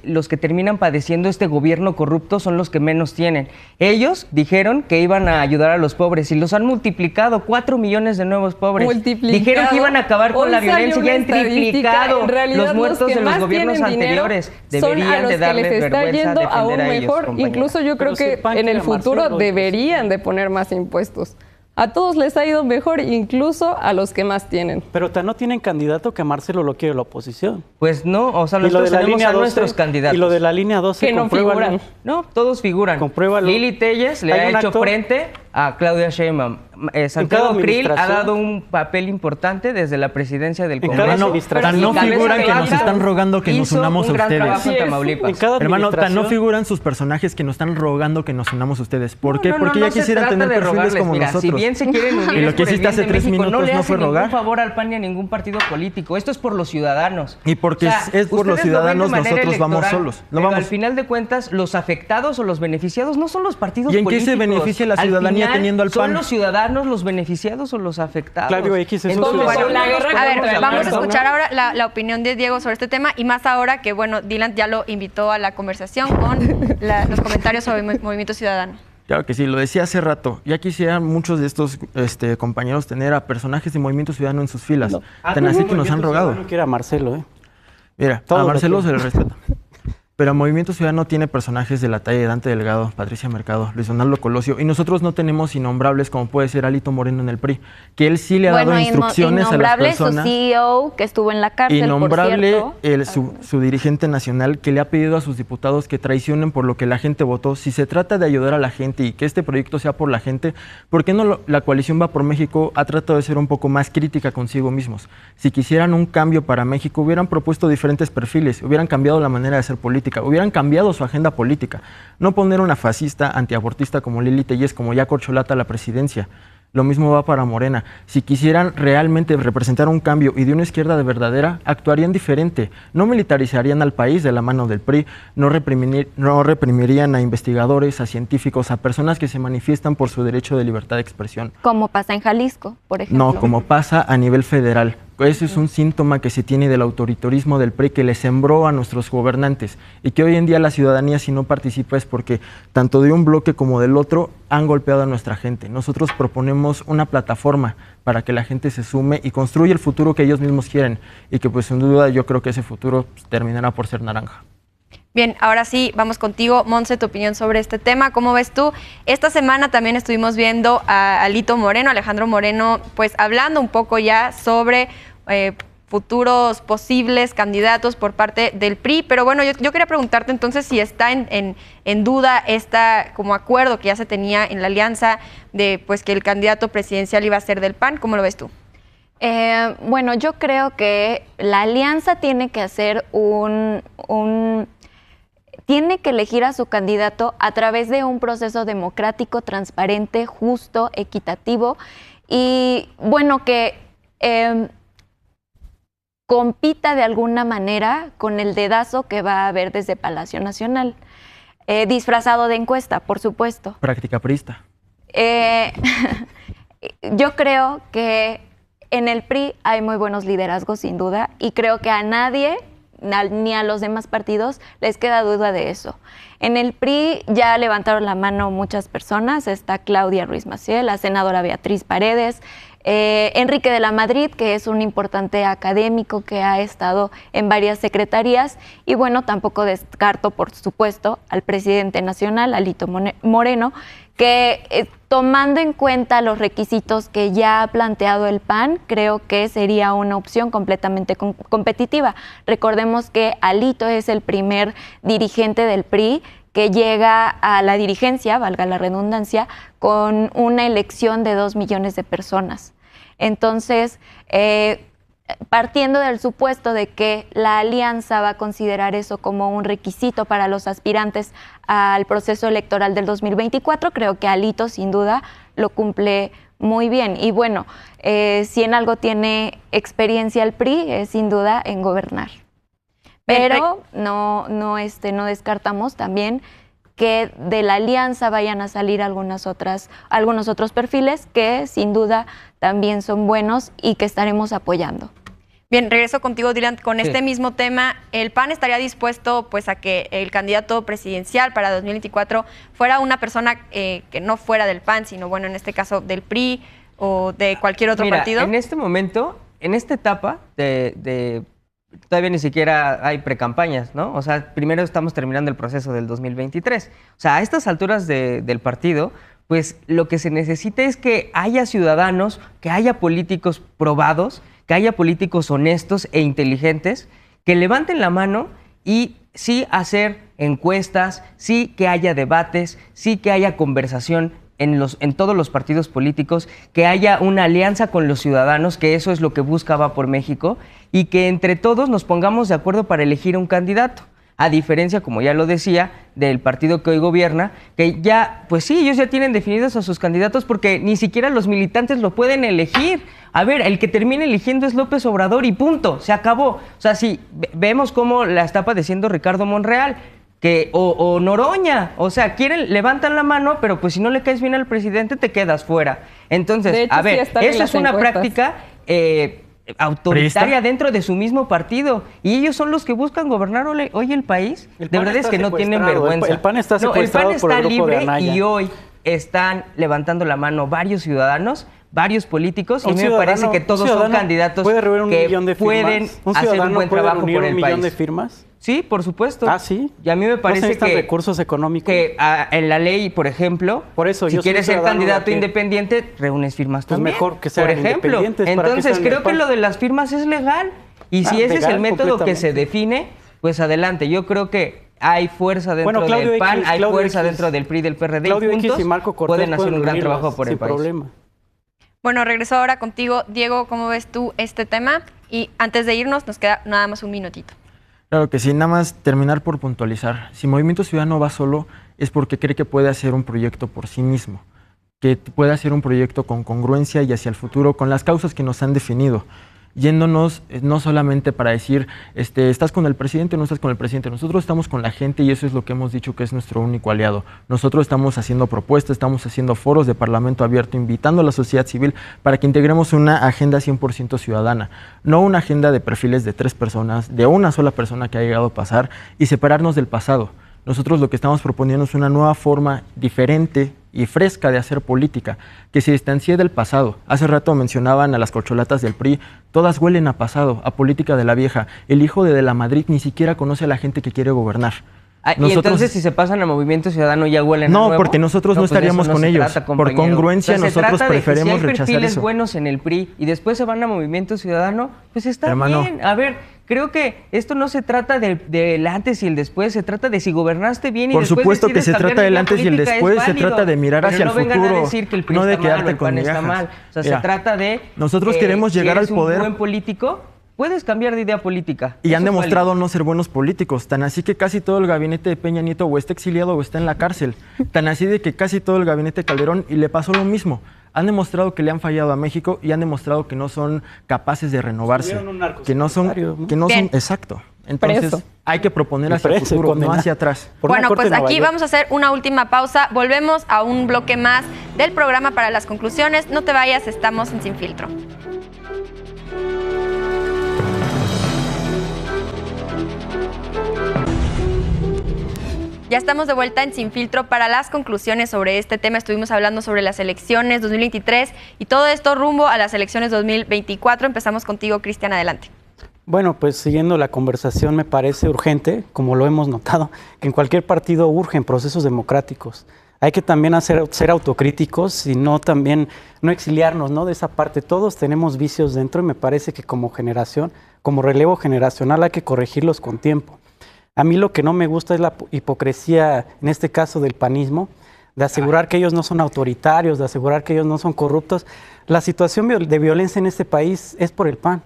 los que terminan padeciendo este gobierno corrupto son los que menos tienen. Ellos dijeron que iban a ayudar a los pobres y los han multiplicado, 4 millones de nuevos pobres. Dijeron que iban a acabar con la violencia y han triplicado los muertos de los gobiernos anteriores. Deberían de darle vergüenza defender
aún
a ellos,
mejor.
compañeros.
Incluso yo creo que en el futuro deberían de poner más impuestos. A todos les ha ido mejor, incluso a los que más tienen.
Pero no tienen candidato que Marcelo lo quiere la oposición.
Pues no, o sea,
Y lo
nosotros
de la
tenemos
línea
a
12,
nuestros candidatos.
Y lo de la línea 12,
que no figuran.
No, todos figuran.
Compruébalo.
Lili Telles le
Hay
ha
un
hecho
actor.
frente a Claudia Sheinbaum. Santiago Krill ha
administración.
dado un papel importante desde la presidencia del
En cada
Congreso.
administración.
Tan no
Cabeza
figuran que nos
Blanca
están rogando que nos
hizo
unamos a
un gran
ustedes.
trabajo en
Así es.
Tamaulipas.
En cada
Hermano, tan no
administración-
figuran sus personajes que nos están rogando que nos unamos a ustedes. ¿Por qué?
No,
Porque
no,
ya
se
quisieran
trata
tener
de
perfiles
rogarles.
como
Mira,
nosotros.
Si bien se quieren unir
Y lo que
por el
hiciste hace
bien de
3
México,
minutos
no le
no
hacen
fue rogar.
ningún favor al PAN ni a ningún partido político. Esto es por los ciudadanos.
Y porque es por los
ustedes lo ven de
ciudadanos,
manera
nosotros vamos
electoral,
solos. No
pero
vamos.
al final de cuentas, los afectados o los beneficiados no son los partidos
¿Y en qué
políticos.
se beneficia la
Al
ciudadanía
final,
teniendo al
¿son
PAN?
los ciudadanos los beneficiados o los afectados?
Claudio X, eso
Entonces,
es
Bueno,
un-
la guerra
A ver,
podemos
vamos a
hablar, ¿no?
escuchar ahora la opinión de Diego sobre este tema y más ahora que, bueno, Dylan ya lo invitó a la conversación con los comentarios sobre Movimiento Ciudadano.
Claro que sí, lo decía hace rato. Ya quisieran muchos de estos compañeros tener a personajes de Movimiento Ciudadano en sus filas. Tan así que nos han rogado.
No quiere a Marcelo, ¿eh?
Mira,
Todos
a
lo
Marcelo se
quieren.
le respeta. Pero Movimiento Ciudadano tiene personajes de la talla de Dante Delgado, Patricia Mercado, Luis Donaldo Colosio, y nosotros no tenemos innombrables como puede ser Alito Moreno en el PRI, que él sí le ha dado instrucciones a las
innombrable su
personas.
CEO que estuvo en la cárcel,
Innombrable
por cierto.
su dirigente nacional que le ha pedido a sus diputados que traicionen por lo que la gente votó. Si se trata de ayudar a la gente y que este proyecto sea por la gente, ¿por qué no la coalición Va por México ha tratado de ser un poco más crítica consigo mismos? Si quisieran un cambio para México, hubieran propuesto diferentes perfiles, hubieran cambiado la manera de hacer política, hubieran cambiado su agenda política. No poner una fascista antiabortista como Lili Telles, como ya corcholata a la presidencia. Lo mismo va para Morena. Si quisieran realmente representar un cambio y de una izquierda de verdadera, actuarían diferente. No militarizarían al país de la mano del PRI, no reprimirían a investigadores, a científicos, a personas que se manifiestan por su derecho de libertad de expresión.
Como pasa en Jalisco, por ejemplo.
No, como pasa a nivel federal. Ese es un síntoma que se tiene del autoritarismo del PRI que le sembró a nuestros gobernantes y que hoy en día la ciudadanía, si no participa, es porque tanto de un bloque como del otro han golpeado a nuestra gente. Nosotros proponemos una plataforma para que la gente se sume y construya el futuro que ellos mismos quieren y que pues sin duda yo creo que ese futuro terminará por ser naranja.
Bien, ahora sí, vamos contigo. Monse, tu opinión sobre este tema. ¿Cómo ves tú? Esta semana también estuvimos viendo a Alito Moreno, Alejandro Moreno, pues hablando un poco ya sobre futuros posibles candidatos por parte del PRI. Pero bueno, yo quería preguntarte entonces si está en duda esta como acuerdo que ya se tenía en la alianza de pues que el candidato presidencial iba a ser del PAN. ¿Cómo lo ves tú?
Bueno, yo creo que la alianza tiene que hacer tiene que elegir a su candidato a través de un proceso democrático, transparente, justo, equitativo y bueno, que compita de alguna manera con el dedazo que va a haber desde Palacio Nacional, disfrazado de encuesta, por supuesto.
Práctica priista.
Yo creo que en el PRI hay muy buenos liderazgos, sin duda, y creo que a nadie, ni a los demás partidos, les queda duda de eso. En el PRI ya levantaron la mano muchas personas, está Claudia Ruiz Massieu, la senadora Beatriz Paredes, Enrique de la Madrid, que es un importante académico que ha estado en varias secretarías, y bueno, tampoco descarto, por supuesto, al presidente nacional, Alito Moreno, que tomando en cuenta los requisitos que ya ha planteado el PAN, creo que sería una opción completamente competitiva. Recordemos que Alito es el primer dirigente del PRI que llega a la dirigencia, valga la redundancia, con una elección de 2 millones de personas. Entonces, partiendo del supuesto de que la alianza va a considerar eso como un requisito para los aspirantes al proceso electoral del 2024, creo que Alito sin duda lo cumple muy bien. Y bueno, si en algo tiene experiencia el PRI, es sin duda en gobernar. Pero no descartamos también que de la alianza vayan a salir algunos otros perfiles que sin duda también son buenos y que estaremos apoyando.
Bien, regreso contigo, Dylan, con este mismo tema. ¿El PAN estaría dispuesto pues a que el candidato presidencial para 2024 fuera una persona que no fuera del PAN, sino bueno, en este caso del PRI o de cualquier otro partido?
En este momento, en esta etapa todavía ni siquiera hay precampañas, ¿no? O sea, primero estamos terminando el proceso del 2023. O sea, a estas alturas del partido, pues lo que se necesita es que haya ciudadanos, que haya políticos probados, que haya políticos honestos e inteligentes que levanten la mano y sí hacer encuestas, sí que haya debates, sí que haya conversación en todos los partidos políticos, que haya una alianza con los ciudadanos, que eso es lo que busca Va por México, y que entre todos nos pongamos de acuerdo para elegir a un candidato. A diferencia, como ya lo decía, del partido que hoy gobierna, que ya, pues sí, ellos ya tienen definidos a sus candidatos porque ni siquiera los militantes lo pueden elegir. A ver, el que termina eligiendo es López Obrador y punto, se acabó. O sea, si vemos cómo la está padeciendo Ricardo Monreal, o Noroña, o sea, levantan la mano, pero pues si no le caes bien al presidente te quedas fuera. Entonces,
hecho,
a ver, eso es una
encuestas.
práctica autoritaria dentro de su mismo partido, y ellos son los que buscan gobernar hoy el país. De verdad es que no tienen vergüenza.
El PAN está secuestrado por el grupo de
libre
Anaya.
y hoy están levantando la mano varios ciudadanos, varios políticos, y a mí me parece que todos son candidatos
puede reunir un millón de
que pueden hacer un buen trabajo por el
¿Un millón
país.
de firmas?
Sí, por supuesto.
Ah, sí.
Y a mí me parece
que recursos económicos.
Que en la ley, por ejemplo,
por eso,
si quieres ser candidato independiente, reúnes firmas
pues
también.
Mejor que sean
por ejemplo.
independientes.
Entonces, creo que lo de las firmas es legal. Y si ese es el método que se define, pues adelante. Yo creo que hay fuerza dentro del PAN, hay fuerza dentro del PRI, del PRD,
Claudio
y juntos
X y Marco Cortés
pueden hacer un gran trabajo por el país.
Problema.
Bueno, regreso ahora contigo. Diego, ¿cómo ves tú este tema? Y antes de irnos, nos queda nada más un minutito.
Claro que sí, nada más terminar por puntualizar. Si Movimiento Ciudadano va solo es porque cree que puede hacer un proyecto por sí mismo, que puede hacer un proyecto con congruencia y hacia el futuro, con las causas que nos han definido. Yéndonos no solamente para decir, estás con el presidente o no estás con el presidente. Nosotros estamos con la gente y eso es lo que hemos dicho que es nuestro único aliado. Nosotros estamos haciendo propuestas, estamos haciendo foros de Parlamento abierto, invitando a la sociedad civil para que integremos una agenda 100% ciudadana. No una agenda de perfiles de 3 personas, de una sola persona que ha llegado a pasar y separarnos del pasado. Nosotros lo que estamos proponiendo es una nueva forma diferente y fresca de hacer política, que se distancie del pasado. Hace rato mencionaban a las corcholatas del PRI, todas huelen a pasado, a política de la vieja. El hijo de la Madrid ni siquiera conoce a la gente que quiere gobernar.
Y entonces si se pasan a Movimiento Ciudadano ya huelen a nuevo.
No, porque nosotros no estaríamos con ellos. Por congruencia nosotros preferimos rechazar eso. Si hay perfiles
buenos en el PRI y después se van a Movimiento Ciudadano, pues está bien. A ver, creo que esto no se trata del antes y el después, se trata de si gobernaste bien y
por
después
supuesto que se
cambiar
trata
de
del
idea
antes y el
política,
después, se trata de mirar hacia el futuro,
no vengan a decir que el PRI
no de
está mal o
quedarte
el
con
PAN está
migajas.
mal. O sea, se trata de
nosotros queremos llegar al poder.
Si eres un buen político, puedes cambiar de idea política.
Y han demostrado no ser buenos políticos, tan así que casi todo el gabinete de Peña Nieto o está exiliado o está en la cárcel, tan así de que casi todo el gabinete de Calderón y le pasó lo mismo. Han demostrado que le han fallado a México y han demostrado que no son capaces de renovarse, que no son, exacto. Entonces hay que proponer hacia el futuro, no hacia atrás.
Bueno, pues aquí vamos a hacer una última pausa. Volvemos a un bloque más del programa para las conclusiones. No te vayas, estamos en Sin Filtro. Ya estamos de vuelta en Sin Filtro para las conclusiones sobre este tema. Estuvimos hablando sobre las elecciones 2023 y todo esto rumbo a las elecciones 2024. Empezamos contigo, Cristian, adelante.
Bueno, pues siguiendo la conversación, me parece urgente, como lo hemos notado, que en cualquier partido urgen procesos democráticos. Hay que también ser autocríticos y no exiliarnos, ¿no? De esa parte. Todos tenemos vicios dentro y me parece que como generación, como relevo generacional, hay que corregirlos con tiempo. A mí lo que no me gusta es la hipocresía, en este caso del panismo, de asegurar que ellos no son autoritarios, de asegurar que ellos no son corruptos. La situación de violencia en este país es por el PAN.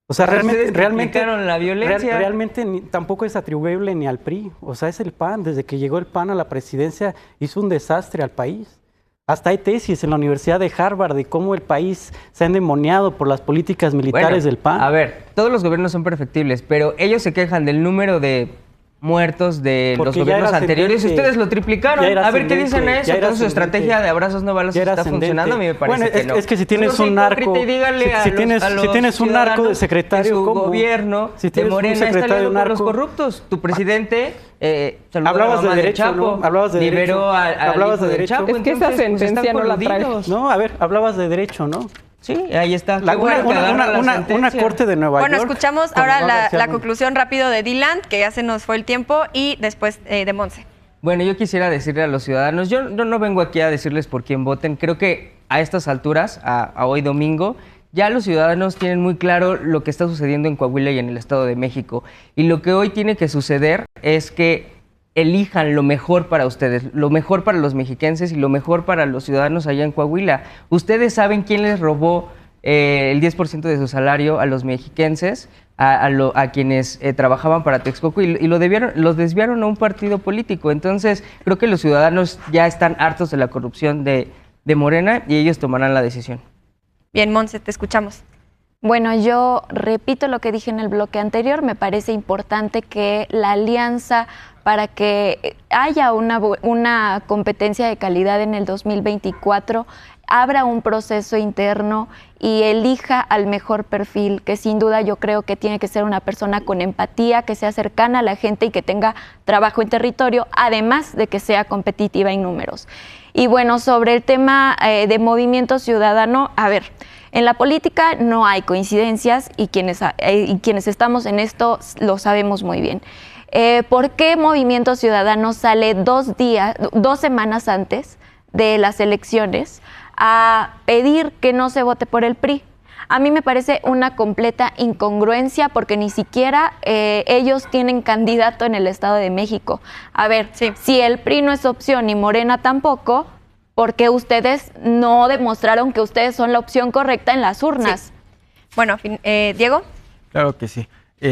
O sea, realmente
la violencia.
Realmente tampoco es atribuible ni al PRI. O sea, es el PAN. Desde que llegó el PAN a la presidencia hizo un desastre al país. Hasta hay tesis en la Universidad de Harvard de cómo el país se ha endemoniado por las políticas militares del PAN.
A ver, todos los gobiernos son perfectibles, pero ellos se quejan del número de muertos de los gobiernos anteriores y ustedes lo triplicaron. A ver qué dicen a eso. Entonces su estrategia de abrazos no balazos está funcionando. A mí me parece que no.
Es que si tienes un narco, si tienes un narco de secretario,
su gobierno de Morena está aliado con los corruptos. Tu presidente
hablabas de derecho, ¿no? Hablabas de
liberó al derecho.
Es que esa sentencia no la trae.
No, a ver, hablabas de derecho, ¿no?
Sí, ahí está.
Una corte de Nueva York.
Bueno, escuchamos ahora la conclusión rápido de Dylan, que ya se nos fue el tiempo, y después de Monse.
Bueno, yo quisiera decirle a los ciudadanos, yo no vengo aquí a decirles por quién voten, creo que a estas alturas, a hoy domingo, ya los ciudadanos tienen muy claro lo que está sucediendo en Coahuila y en el Estado de México. Y lo que hoy tiene que suceder es que elijan lo mejor para ustedes, lo mejor para los mexiquenses y lo mejor para los ciudadanos allá en Coahuila. Ustedes saben quién les robó el 10% de su salario a los mexiquenses, a quienes trabajaban para Texcoco y los desviaron a un partido político. Entonces, creo que los ciudadanos ya están hartos de la corrupción de Morena y ellos tomarán la decisión.
Bien, Monse, te escuchamos.
Bueno, yo repito lo que dije en el bloque anterior. Me parece importante que la alianza para que haya una competencia de calidad en el 2024 abra un proceso interno y elija al mejor perfil, que sin duda yo creo que tiene que ser una persona con empatía, que sea cercana a la gente y que tenga trabajo en territorio, además de que sea competitiva en números. Y bueno, sobre el tema de Movimiento Ciudadano, a ver, en la política no hay coincidencias y quienes estamos en esto lo sabemos muy bien. ¿Por qué Movimiento Ciudadano sale 2 semanas antes de las elecciones a pedir que no se vote por el PRI? A mí me parece una completa incongruencia porque ni siquiera ellos tienen candidato en el Estado de México. A ver, sí, si el PRI no es opción y Morena tampoco, ¿por qué ustedes no demostraron que ustedes son la opción correcta en las urnas?
Sí. Bueno, Diego.
Claro que sí.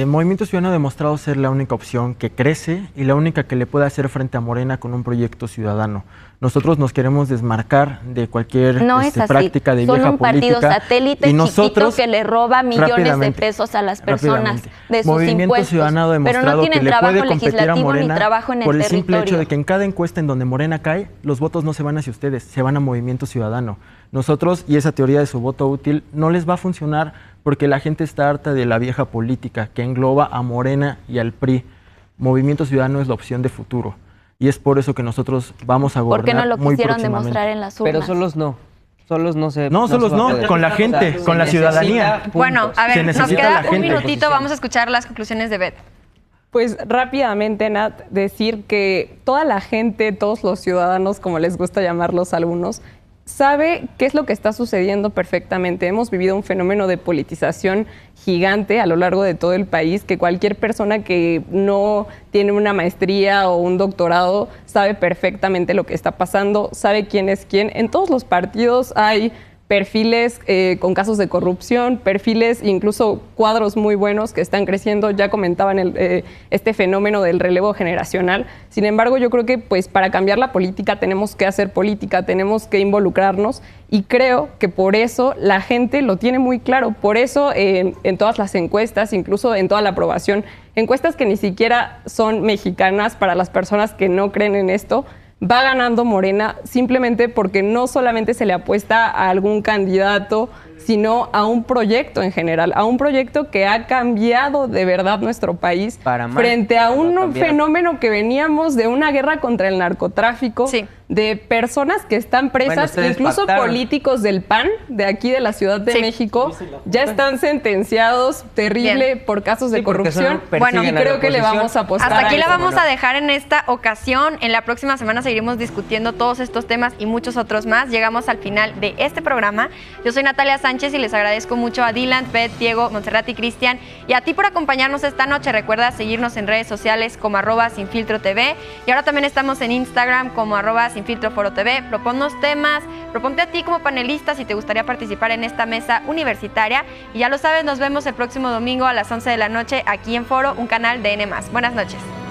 Movimiento Ciudadano ha demostrado ser la única opción que crece y la única que le puede hacer frente a Morena con un proyecto ciudadano. Nosotros nos queremos desmarcar de cualquier práctica de vieja política. Son un partido
satélite chiquito que le roba millones de pesos a las personas de sus
Movimiento
impuestos.
Ciudadano ha demostrado
pero no tienen
que le
trabajo
puede competir a
legislativo
Morena
ni trabajo en el
por el
territorio.
simple hecho de que en cada encuesta en donde Morena cae, los votos no se van hacia ustedes, se van a Movimiento Ciudadano. Nosotros, y esa teoría de su voto útil, no les va a funcionar porque la gente está harta de la vieja política que engloba a Morena y al PRI. Movimiento Ciudadano es la opción de futuro. Y es por eso que nosotros vamos a gobernar.
¿Por qué no lo
muy
quisieron demostrar en las urnas?
Pero solos no. Solos no se...
No, solos no, con la gente, con la ciudadanía.
Bueno, a ver, nos queda un minutito, vamos a escuchar las conclusiones de Beth.
Pues rápidamente, Nat, decir que toda la gente, todos los ciudadanos, como les gusta llamarlos a algunos, sabe qué es lo que está sucediendo perfectamente. Hemos vivido un fenómeno de politización gigante a lo largo de todo el país, que cualquier persona que no tiene una maestría o un doctorado sabe perfectamente lo que está pasando, sabe quién es quién. En todos los partidos hay perfiles con casos de corrupción, perfiles, incluso cuadros muy buenos que están creciendo. Ya comentaban este fenómeno del relevo generacional. Sin embargo, yo creo que pues para cambiar la política tenemos que hacer política, tenemos que involucrarnos y creo que por eso la gente lo tiene muy claro. Por eso en todas las encuestas, incluso en toda la aprobación, encuestas que ni siquiera son mexicanas para las personas que no creen en esto, va ganando Morena simplemente porque no solamente se le apuesta a algún candidato, sino a un proyecto en general, a un proyecto que ha cambiado de verdad nuestro país frente a un fenómeno que veníamos de una guerra contra el narcotráfico, sí, de personas que están presas, incluso políticos del PAN, de aquí de la Ciudad de México, ya están sentenciados terrible por casos de corrupción. Bueno, y creo que le vamos a apostar.
Hasta aquí la vamos a dejar en esta ocasión. En la próxima semana seguiremos discutiendo todos estos temas y muchos otros más. Llegamos al final de este programa. Yo soy Natalia Sánchez. Sánchez y les agradezco mucho a Dylan, Pet, Diego, Montserrat y Cristian. Y a ti por acompañarnos esta noche. Recuerda seguirnos en redes sociales como @sinfiltrotv. Y ahora también estamos en Instagram como @sinfiltroforotv. Proponnos temas, proponte a ti como panelista si te gustaría participar en esta mesa universitaria. Y ya lo sabes, nos vemos el próximo domingo a las 11 de la noche aquí en Foro, un canal de N+. Buenas noches.